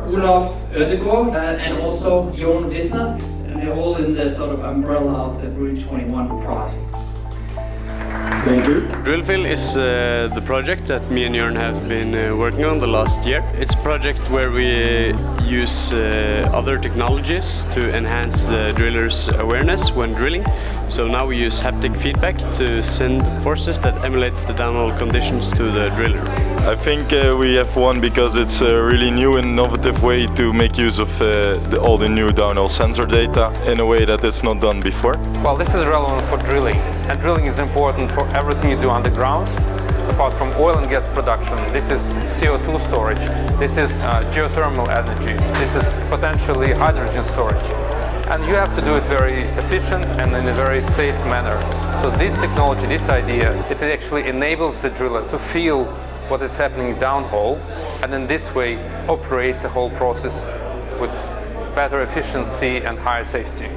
Olaf Ødegaard, and also Jon Visner, and they're all in the sort of umbrella of the Route 21 project. Thank you. DrillFeel is the project that me and Jørn have been working on the last year. It's a project where we use other technologies to enhance the driller's awareness when drilling. So now we use haptic feedback to send forces that emulates the downhole conditions to the driller. I think we have won because it's a really new and innovative way to make use of all the new downhole sensor data in a way that it's not done before. Well, this is relevant for drilling, and drilling is important for everything you do underground. Apart from oil and gas production, this is CO2 storage, this is geothermal energy, this is potentially hydrogen storage. And you have to do it very efficient and in a very safe manner. So this technology, this idea, it actually enables the driller to feel what is happening downhole, and in this way operate the whole process with better efficiency and higher safety.